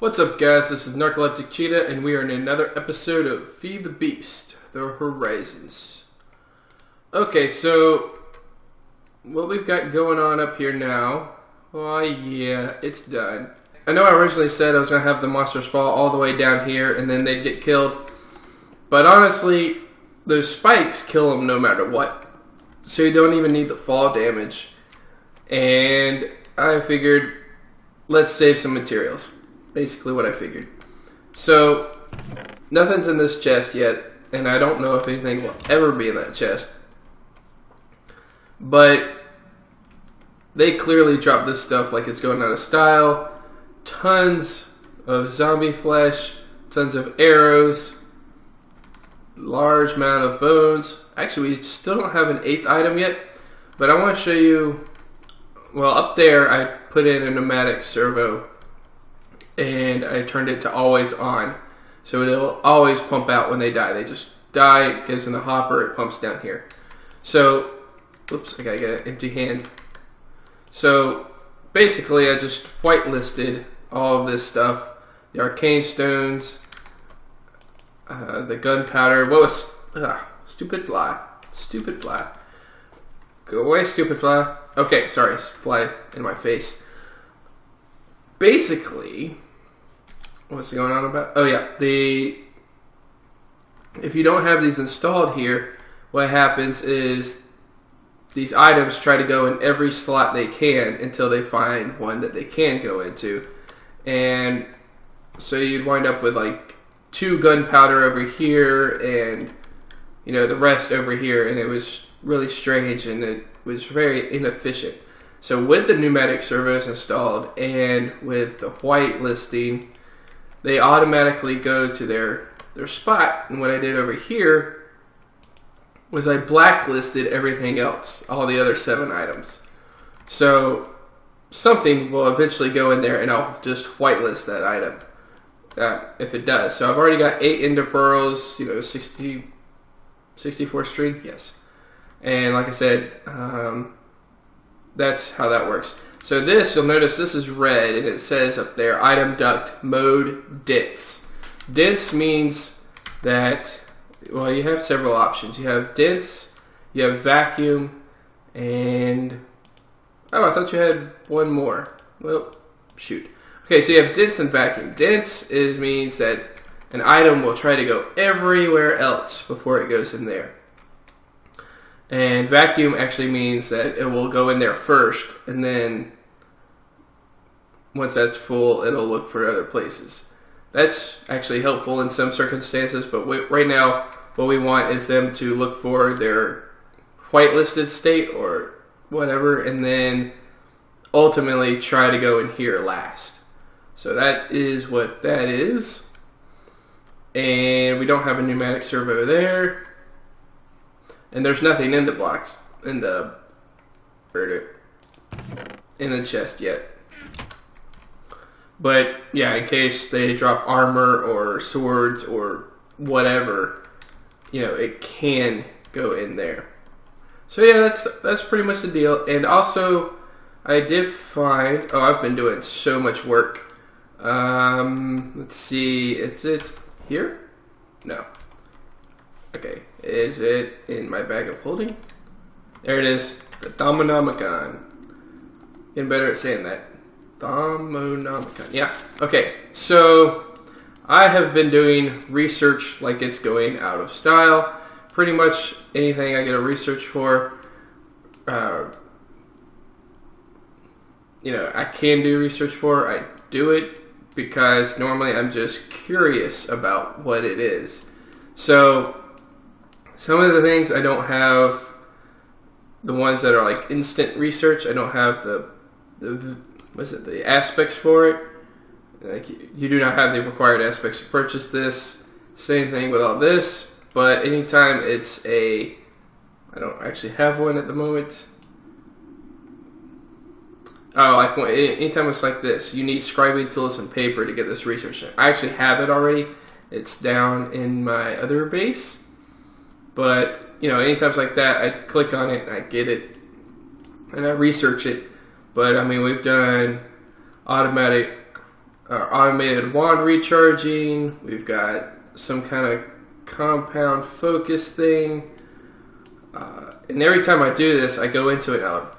What's up, guys? This is Narcoleptic Cheetah, and we are in another episode of Feed the Beast, The Horizons. Okay, so what we've got going on up here now, oh yeah, it's done. I know I originally said I was going to have the monsters fall all the way down here, and then they'd get killed. But honestly, those spikes kill them no matter what. So you don't even need the fall damage. And I figured, let's save some materials. Basically what I figured. So, nothing's in this chest yet, and I don't know if anything will ever be in that chest. But they clearly dropped this stuff like it's going out of style. Tons of zombie flesh, tons of arrows, large amount of bones. Actually, we still don't have an 8th item yet, but I want to show you. Well, up there I put in a pneumatic servo, and I turned it to always on, so it'll always pump out when they die. They just die, it goes in the hopper, it pumps down here. So, oops, I gotta get an empty hand. So, basically I just whitelisted all of this stuff. The arcane stones, the gunpowder. What was, stupid fly. Stupid fly. Go away, stupid fly. Okay, sorry, fly in my face. Basically, what's going on about? Oh yeah, if you don't have these installed here, what happens is these items try to go in every slot they can until they find one that they can go into. And so you'd wind up with like 2 gunpowder over here and the rest over here, and it was really strange and it was very inefficient. So with the pneumatic servos installed and with the white listing, they automatically go to their spot. And what I did over here was I blacklisted everything else, all the other 7 items. So something will eventually go in there and I'll just whitelist that item if it does. So I've already got 8 ender pearls, 64 string, yes. And like I said, that's how that works. So this, you'll notice this is red, and it says up there, item duct mode dense. Dense means that, well, you have several options. You have dense, you have vacuum, and, oh, I thought you had one more. Well, shoot. Okay, so you have dense and vacuum. Dense means that an item will try to go everywhere else before it goes in there. And vacuum actually means that it will go in there first, and then once that's full, it'll look for other places. That's actually helpful in some circumstances, but right now, what we want is them to look for their whitelisted state or whatever, and then ultimately try to go in here last. So that is what that is. And we don't have a pneumatic servo there. And there's nothing in the blocks, in the chest yet. But yeah, in case they drop armor or swords or whatever, it can go in there. So yeah, that's pretty much the deal. And also, I did find, I've been doing so much work. Let's see, is it here? No. Okay. Is it in my bag of holding? There it is. The Domonomicon. Getting better at saying that. Domonomicon. Yeah. Okay. So, I have been doing research like it's going out of style. Pretty much anything I get a research for, I can do research for. I do it because normally I'm just curious about what it is. So, some of the things I don't have, the ones that are like instant research, I don't have the aspects for it. Like, you do not have the required aspects to purchase this. Same thing with all this, but anytime it's I don't actually have one at the moment. Oh, like anytime it's like this, you need scribing tools and paper to get this research. I actually have it already. It's down in my other base. But, anytime like that, I click on it and I get it and I research it. But, I mean, we've done automatic our automated wand recharging. We've got some kind of compound focus thing. And every time I do this, I go into it, I'll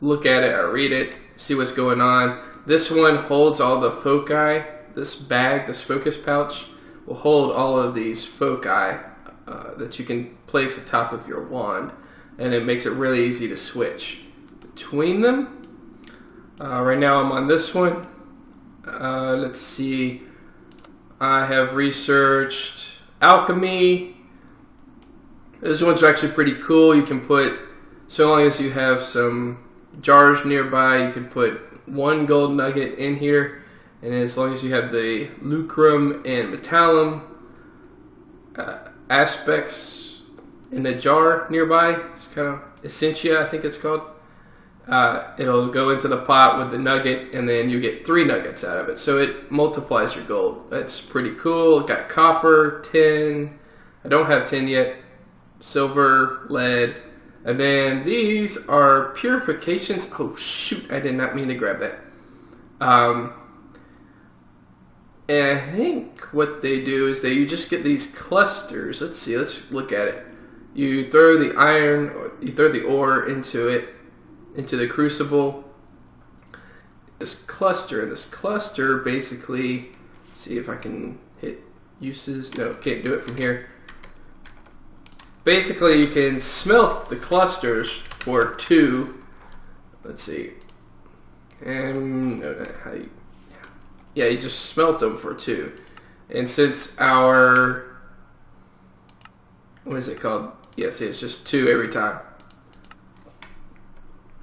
look at it, I read it, see what's going on. This one holds all the foci. This bag, this focus pouch, will hold all of these foci that you can place atop of your wand. And it makes it really easy to switch between them. Right now I'm on this one. Let's see. I have researched alchemy. This one's actually pretty cool. You can put, so long as you have some jars nearby, you can put 1 gold nugget in here. And as long as you have the lucrum and metallum aspects in a jar nearby, it's kind of essentia, I think it's called. It'll go into the pot with the nugget, and then you get 3 nuggets out of it. So it multiplies your gold. That's pretty cool. Got copper, tin. I don't have tin yet. Silver, lead. And then these are purifications. Oh shoot, I did not mean to grab that. And I think what they do is you just get these clusters. Let's see, let's look at it. You throw the iron, or you throw the ore into it, into the crucible. This cluster basically, see if I can hit uses. No, can't do it from here. Basically, you can smelt the clusters for 2. Let's see. And you just smelt them for 2. And since our, what is it called? Yes, it's just 2 every time.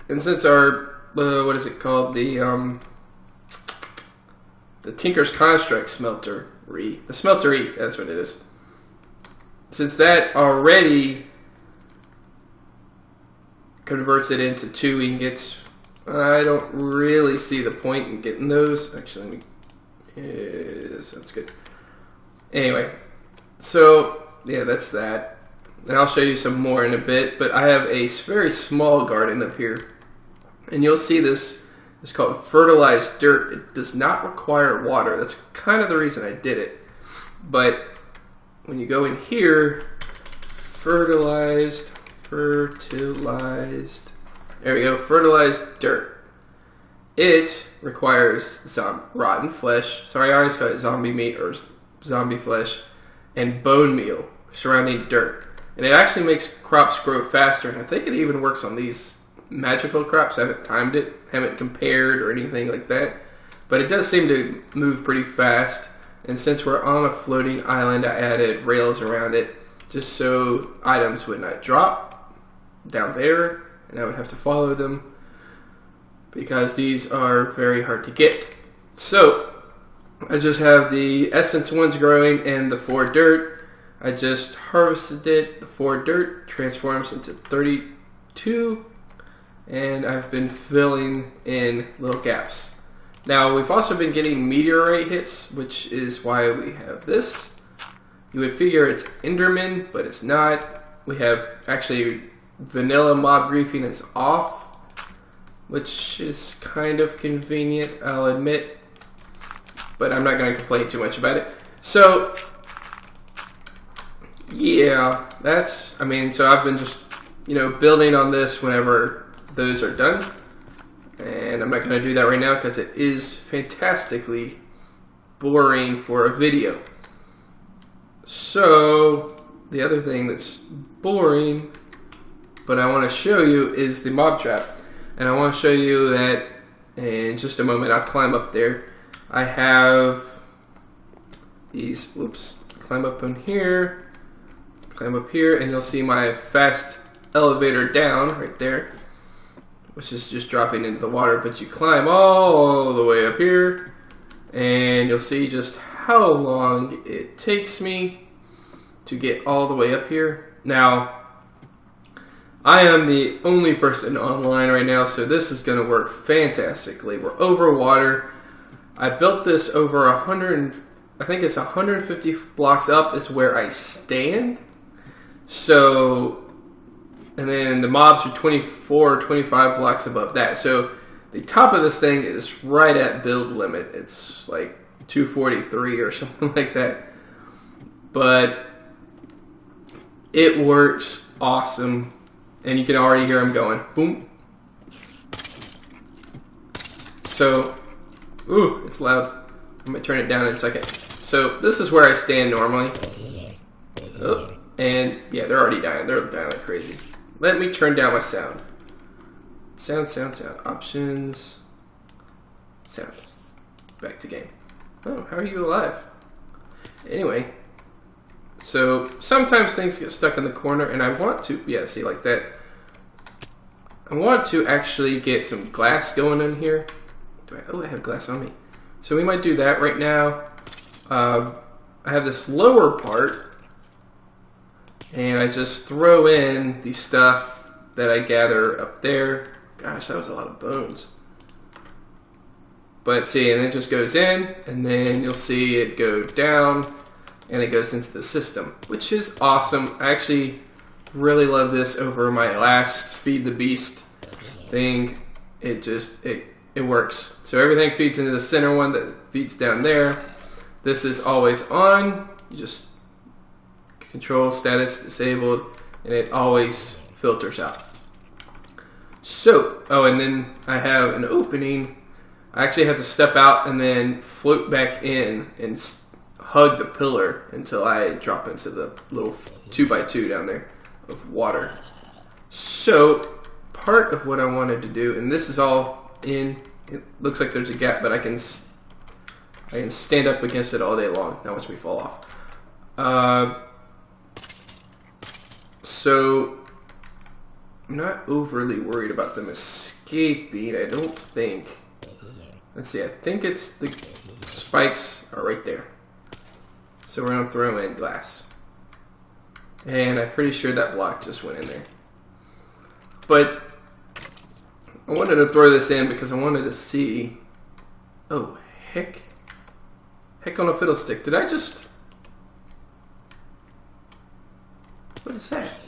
And since our, what is it called? The Tinker's Construct smeltery. The smeltery, that's what it is. Since that already converts it into 2 ingots, I don't really see the point in getting those. Actually, sounds good. Anyway, so yeah, that's that. And I'll show you some more in a bit, but I have a very small garden up here. And you'll see this is called fertilized dirt. It does not require water. That's kind of the reason I did it. But when you go in here, fertilized, there we go, fertilized dirt. It requires rotten flesh, sorry I always call it zombie meat or zombie flesh, and bone meal surrounding dirt. And it actually makes crops grow faster, and I think it even works on these magical crops. I haven't timed it, haven't compared or anything like that. But it does seem to move pretty fast. And since we're on a floating island, I added rails around it just so items would not drop down there and I would have to follow them because these are very hard to get. So I just have the essence ones growing and the 4 dirt. I just harvested it. The 4 dirt transforms into 32 and I've been filling in little gaps. Now, we've also been getting meteorite hits, which is why we have this. You would figure it's Enderman, but it's not. We have actually vanilla mob griefing is off, which is kind of convenient, I'll admit. But I'm not going to complain too much about it. So, yeah, so I've been just, building on this whenever those are done. And I'm not going to do that right now because it is fantastically boring for a video. So, the other thing that's boring, but I want to show you, is the mob trap. And I want to show you that in just a moment. I'll climb up there. I have these, climb up on here, climb up here, and you'll see my fast elevator down right there, which is just dropping into the water, but you climb all the way up here, and you'll see just how long it takes me to get all the way up here. Now, I am the only person online right now, so this is going to work fantastically. We're over water. I built this over 150 blocks up is where I stand. So, and then the mobs are 24, 25 blocks above that. So the top of this thing is right at build limit. It's like 243 or something like that. But it works awesome. And you can already hear them going. Boom. So, ooh, it's loud. I'm going to turn it down in a second. So, this is where I stand normally. Oh, and yeah, they're already dying. They're dying like crazy. Let me turn down my sound. Sound. Options. Sound. Back to game. Oh, how are you alive? Anyway. So, sometimes things get stuck in the corner, and I want to, yeah, see, like that. I want to actually get some glass going in here. I have glass on me. So we might do that right now. I have this lower part, and I just throw in the stuff that I gather up there. Gosh, that was a lot of bones. But see, and it just goes in, and then you'll see it go down, and it goes into the system, which is awesome. I actually really love this over my last Feed the Beast thing. It works. So everything feeds into the center one that feeds down there. This is always on. You just control status disabled, and it always filters out. So, oh, and then I have an opening. I actually have to step out and then float back in and hug the pillar until I drop into the little 2x2 down there of water. So, part of what I wanted to do, and this is all in, it looks like there's a gap, but I can stand up against it all day long. Now watch me fall off. So, I'm not overly worried about them escaping, I don't think. Let's see, I think it's the spikes are right there. So we're going to throw in glass. And I'm pretty sure that block just went in there. But I wanted to throw this in because I wanted to see... Oh, heck. Heck on a fiddlestick. Did I just... What is that?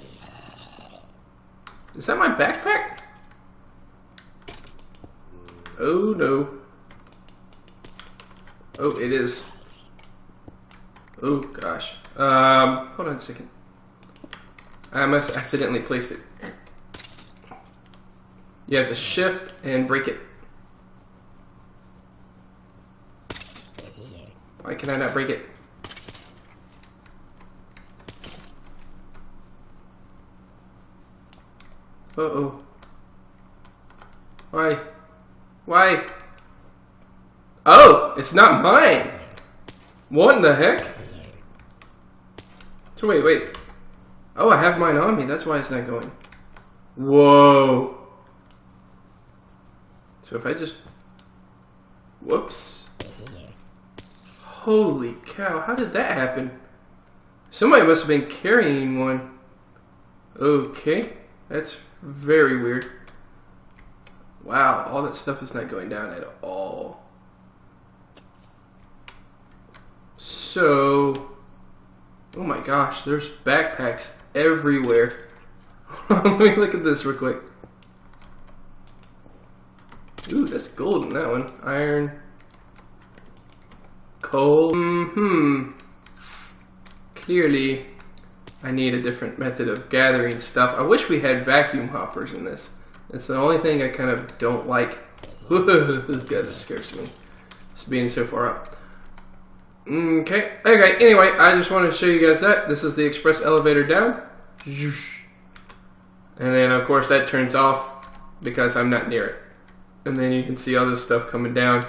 Is that my backpack? Oh, no. Oh, it is. Oh, gosh. Hold on a second. I must have accidentally placed it. You have to shift and break it. Why can I not break it? Uh-oh. Why? Why? Oh, it's not mine. What in the heck? So wait. Oh, I have mine on me. That's why it's not going. Whoa. So if I just... Whoops. Holy cow, how did that happen? Somebody must have been carrying one. Okay, that's very weird. Wow, all that stuff is not going down at all. So, oh my gosh, there's backpacks everywhere. Let me look at this real quick. Ooh, that's gold in that one. Iron. Coal. Clearly, I need a different method of gathering stuff. I wish we had vacuum hoppers in this. It's the only thing I kind of don't like. God, this scares me. It's being so far up. Okay, anyway, I just wanted to show you guys that. This is the express elevator down. And then, of course, that turns off because I'm not near it. And then you can see all this stuff coming down.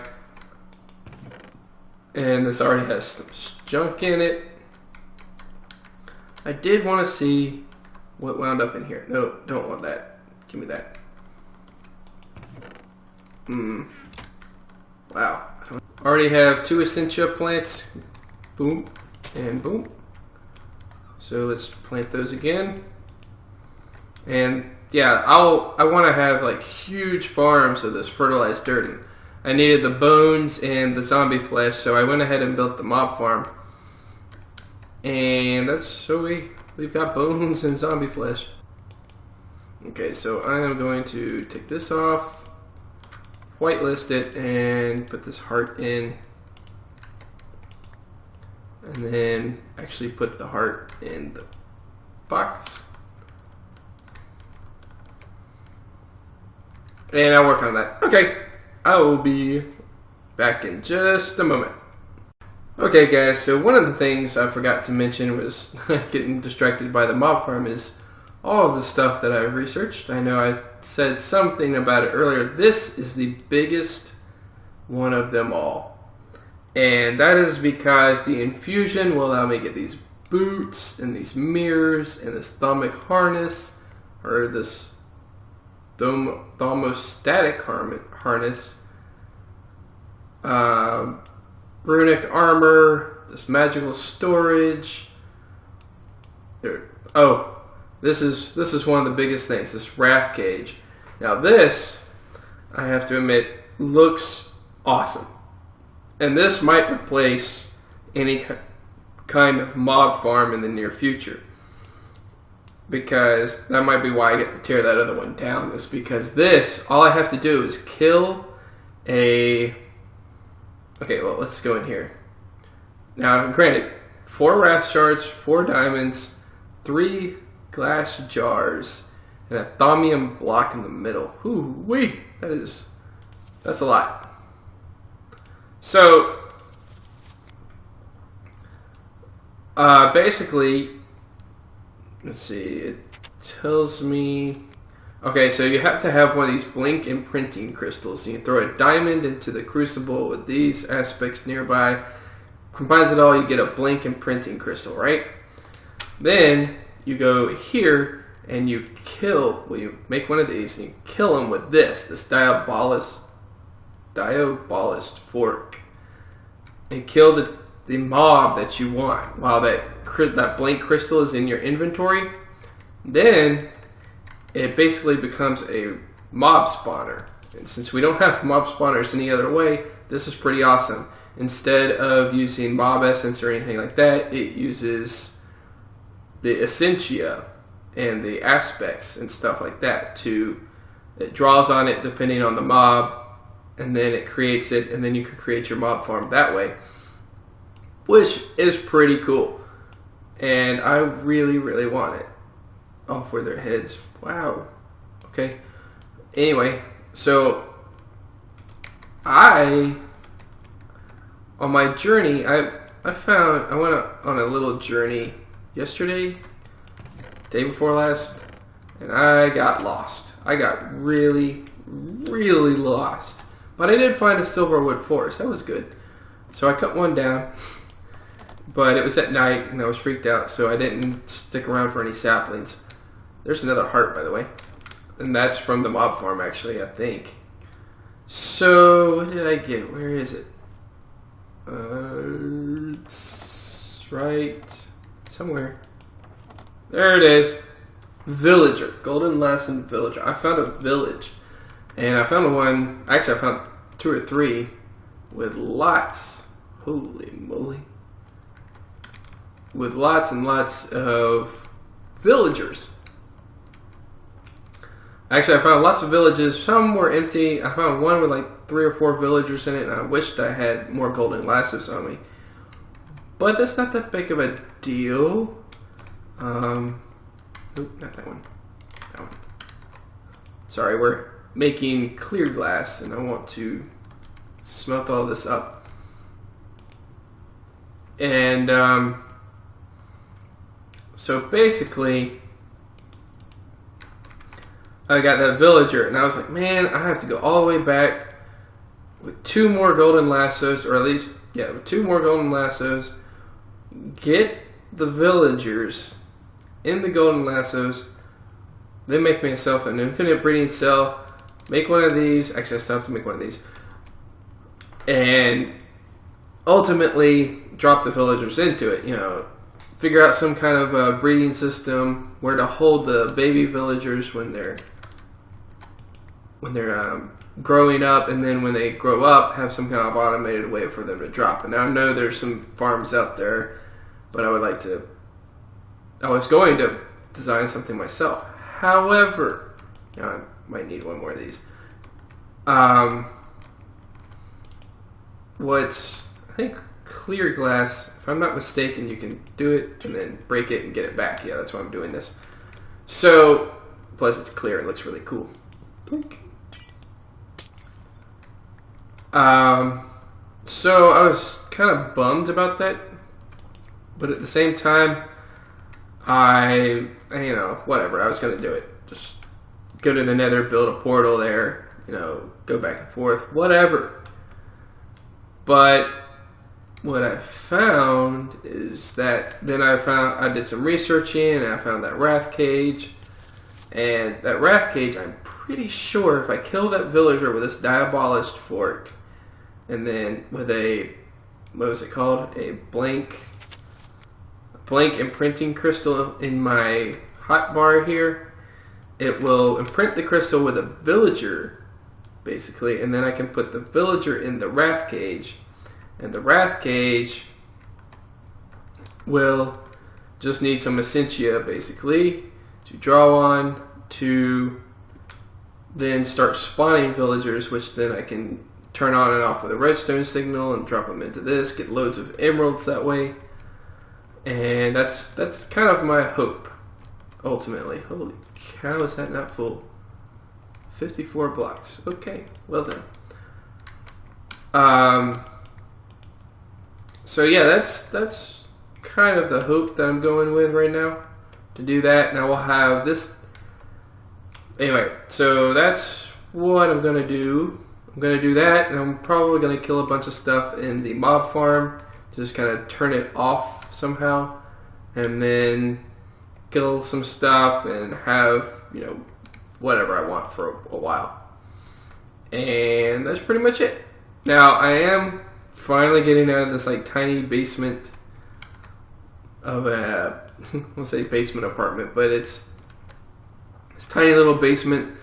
And this already has some junk in it. I did want to see what wound up in here. No, don't want that. Give me that. Wow. I already have 2 Essentia plants. Boom. And boom. So let's plant those again. And yeah, I want to have like huge farms of this fertilized dirt. And I needed the bones and the zombie flesh, so I went ahead and built the mob farm. And that's so we've got bones and zombie flesh. Okay, so I am going to take this off, whitelist it, and put this heart in. and then actually put the heart in the box. And I'll work on that. Okay, I will be back in just a moment. Okay guys, so one of the things I forgot to mention was getting distracted by the mob farm is all of the stuff that I've researched. I know I said something about it earlier. This is the biggest one of them all. And that is because the Infusion will allow me to get these boots and these mirrors and this thermic harness, or this thermostatic harness, runic armor, this magical storage. This is one of the biggest things, this wrath cage. Now this, I have to admit, looks awesome. And this might replace any kind of mob farm in the near future. Because that might be why I get to tear that other one down. Is because this, all I have to do is kill a... Okay, well, let's go in here. Now, granted, 4 wrath shards, 4 diamonds, 3 glass jars, and a thaumium block in the middle. Ooh, wait, that's a lot. So, basically, let's see, it tells me... Okay, so you have to have one of these blink imprinting crystals. You can throw a diamond into the crucible with these aspects nearby. Combines it all, you get a blink imprinting crystal, right? Then you go here and you make one of these and you kill them with this diabolist fork. And kill the mob that you want while that blink crystal is in your inventory. Then it basically becomes a mob spawner. And since we don't have mob spawners any other way, this is pretty awesome. Instead of using mob essence or anything like that, it uses the essentia and the aspects and stuff like that. It draws on it depending on the mob, and then it creates it, and then you can create your mob farm that way, which is pretty cool. And I really, really want it. Oh, for their heads. Wow. Okay. Anyway, so on my journey, I went on a little journey yesterday, day before last, and I got lost. I got really, really lost. But I did find a silverwood forest. That was good. So I cut one down, but it was at night and I was freaked out, so I didn't stick around for any saplings. There's another heart, by the way. And that's from the mob farm, actually, I think. So, what did I get? Where is it? It's right somewhere. There it is. Villager. Golden Lassen Villager. I found a village. And I found one, actually I found 2 or 3 with lots. Holy moly. With lots and lots of villagers. Actually, I found lots of villages. Some were empty. I found one with like 3 or 4 villagers in it, and I wished I had more golden lassos on me. But that's not that big of a deal. Nope, not that one. That one. Sorry, we're making clear glass, and I want to smelt all this up. And so basically, I got that villager, and I was like, man, I have to go all the way back with 2 more golden lassos, or at least, yeah, with 2 more golden lassos, get the villagers in the golden lassos, then make myself an infinite breeding cell, make one of these, actually I still have to make one of these, and ultimately drop the villagers into it, figure out some kind of a breeding system where to hold the baby villagers when they're growing up, and then when they grow up, have some kind of automated way for them to drop. And I know there's some farms out there, but I was going to design something myself. However, I might need one more of these. clear glass. If I'm not mistaken, you can do it and then break it and get it back. Yeah, that's why I'm doing this. So, plus it's clear. It looks really cool. Blink. So I was kind of bummed about that, but at the same time, whatever. I was gonna do it. Just go to the Nether, build a portal there. Go back and forth, whatever. But what I found is that then I did some researching and I found that wrath cage. And that wrath cage, I'm pretty sure if I kill that villager with this diabolist fork, and then with a, what was it called? A blank imprinting crystal in my hotbar here, it will imprint the crystal with a villager, basically, and then I can put the villager in the wrath cage, and the wrath cage will just need some essentia, basically, to draw on to then start spawning villagers, which then I can turn on and off with a redstone signal and drop them into this, get loads of emeralds that way. And that's kind of my hope, ultimately. Holy cow, is that not full? 54 blocks. Okay, well done. So yeah, that's kind of the hope that I'm going with right now, to do that. Now we'll have this. Anyway, so that's what I'm going to do. I'm going to do that, and I'm probably going to kill a bunch of stuff in the mob farm, just kind of turn it off somehow, and then kill some stuff and have, whatever I want for a while. And that's pretty much it. Now, I am finally getting out of this tiny basement of a, we'll say basement apartment, but it's this tiny little basement,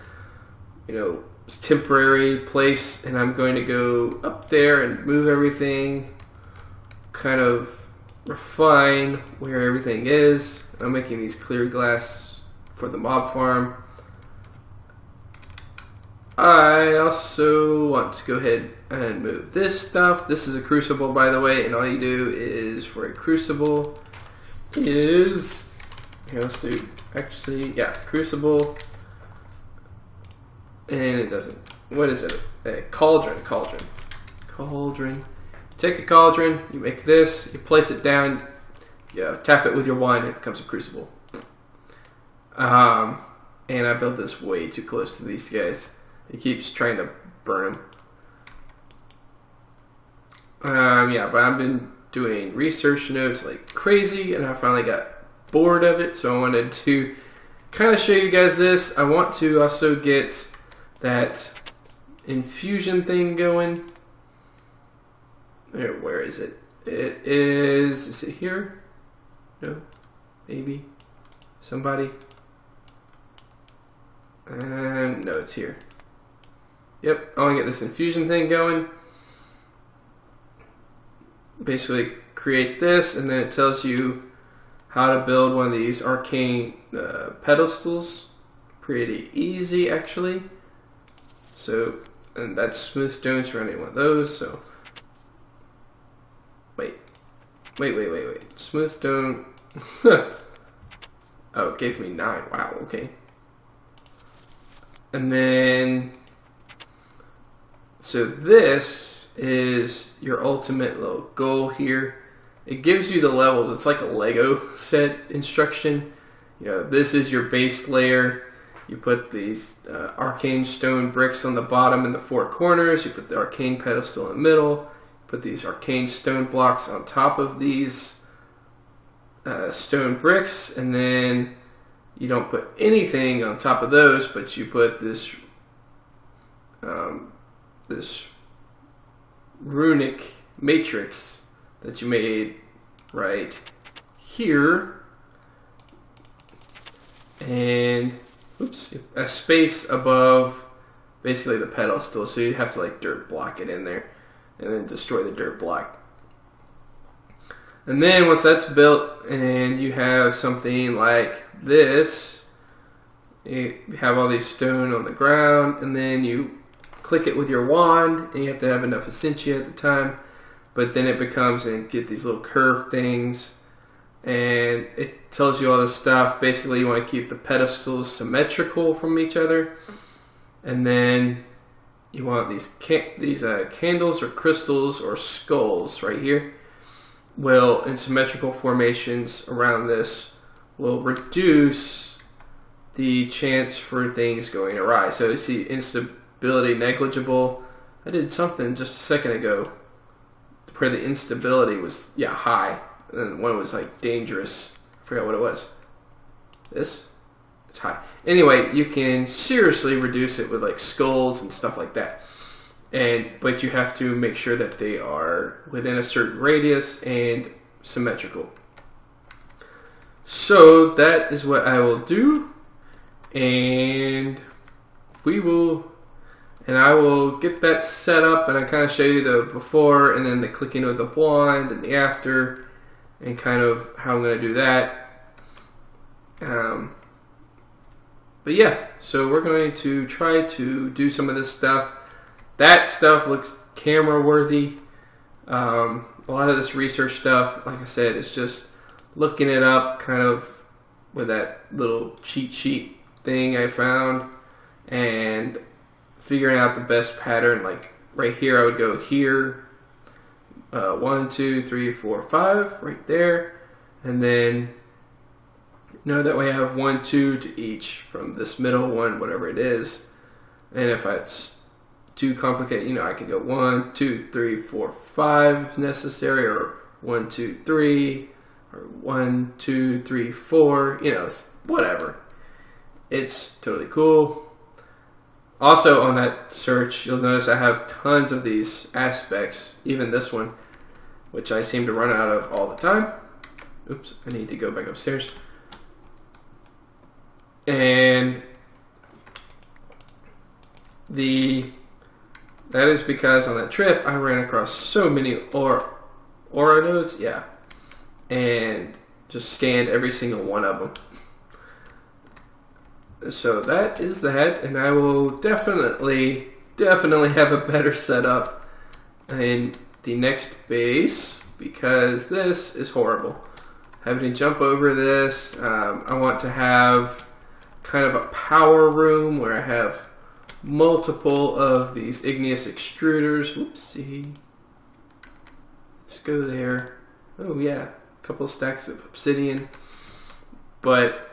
temporary place, and I'm going to go up there and move everything, kind of refine where everything is. I'm making these clear glass for the mob farm. I also want to go ahead and move this stuff. This is a crucible, by the way, and all you do is, for a crucible, is, here, let's do, actually, yeah, crucible. And it doesn't. What is it? A cauldron. Take a cauldron, you make this, you place it down, you tap it with your wand, and it becomes a crucible. And I built this way too close to these guys. It keeps trying to burn them. Yeah, but I've been doing research notes like crazy, and I finally got bored of it, so I wanted to kind of show you guys this. I want to also get that infusion thing going. Where is it? Is it here? No? Maybe? Somebody? No, it's here. Yep, I want to get this infusion thing going. Basically create this, and then it tells you how to build one of these arcane pedestals. Pretty easy, actually. So, and that's smooth stone surrounding one of those, so wait. Smooth stone. Oh, it gave me 9. Wow, okay. And then, so this is your ultimate little goal here. It gives you the levels. It's like a Lego set instruction. This is your base layer. You put these arcane stone bricks on the bottom and the 4 corners. You put the arcane pedestal in the middle. Put these arcane stone blocks on top of these stone bricks. And then you don't put anything on top of those, but you put this this runic matrix that you made right here. And a space above basically the pedestal, so you have to dirt block it in there and then destroy the dirt block. And then once that's built and you have something like this, you have all these stone on the ground, and then you click it with your wand, and you have to have enough essentia at the time, but then it becomes and get these little curved things, and it tells you all this stuff. Basically, you want to keep the pedestals symmetrical from each other, and then you want these candles or crystals or skulls right here. Well, in symmetrical formations around this will reduce the chance for things going awry. So you see instability negligible. I did something just a second ago where the instability was high, and then one was like dangerous. I forgot what it was. This? It's high. Anyway, you can seriously reduce it with like skulls and stuff like that. But you have to make sure that they are within a certain radius and symmetrical. So that is what I will do, and I will get that set up, and I kind of show you the before and then the clicking of the wand and the after, and kind of how I'm going to do that. But yeah, so we're going to try to do some of this stuff. That stuff looks camera worthy. A lot of this research stuff, like I said, is just looking it up kind of with that little cheat sheet thing I found and figuring out the best pattern. Like right here, I would go here, 1, 2, 3, 4, 5 right there, and then that way I have 1, 2 to each from this middle one, whatever it is. And if it's too complicated, I can go 1, 2, 3, 4, 5 if necessary, or 1, 2, 3, or 1, 2, 3, 4, whatever. It's totally cool. Also on that search, you'll notice I have tons of these aspects, even this one, which I seem to run out of all the time. Oops, I need to go back upstairs. And that is because on that trip, I ran across so many aura nodes, and just scanned every single one of them. So that is that, and I will definitely have a better setup in the next base, because this is horrible. Having to jump over this, I want to have kind of a power room where I have multiple of these igneous extruders. Whoopsie. Let's go there. Oh yeah, a couple stacks of obsidian. But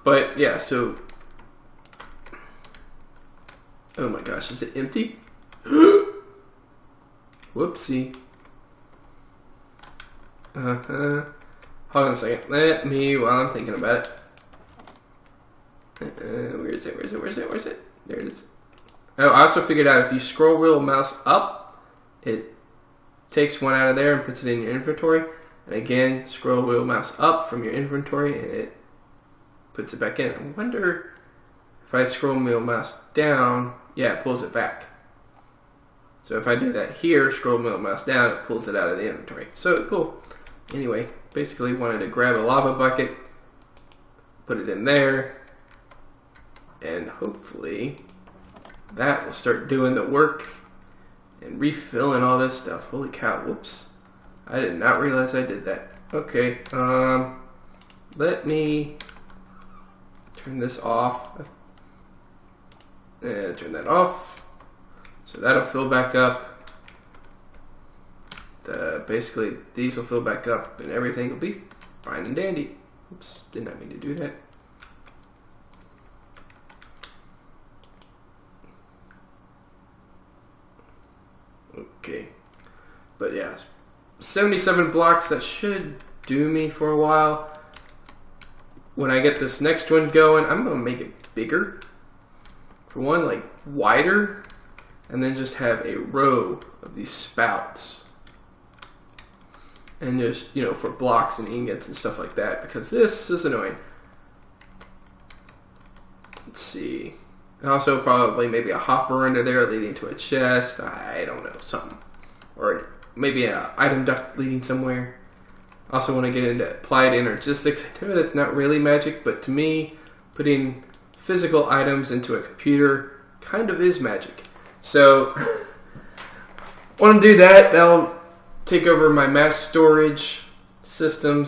But yeah, so oh my gosh, is it empty? Whoopsie. Hold on a second. While I'm thinking about it. Where is it? There it is. Oh, I also figured out if you scroll wheel mouse up, it takes one out of there and puts it in your inventory. And again, scroll wheel mouse up from your inventory and it puts it back in. I wonder if I scroll wheel mouse down, it pulls it back. So if I do that here, scroll wheel mouse down, it pulls it out of the inventory. So cool. Anyway, basically wanted to grab a lava bucket, put it in there, and hopefully that will start doing the work and refilling all this stuff. Holy cow, whoops. I did not realize I did that. Okay, let me turn this off. Turn that off. So that'll fill back up. Basically, these will fill back up and everything will be fine and dandy. Oops, did not mean to do that. Okay. But yeah, 77 blocks, that should do me for a while. When I get this next one going, I'm going to make it bigger. For one, like wider. And then just have a row of these spouts. And just, for blocks and ingots and stuff like that. Because this is annoying. Let's see. Also probably maybe a hopper under there leading to a chest. I don't know, something. Or maybe an item duct leading somewhere. Also want to get into applied energistics. I know that's not really magic, but to me, putting physical items into a computer kind of is magic. So, want to do that. That'll take over my mass storage systems.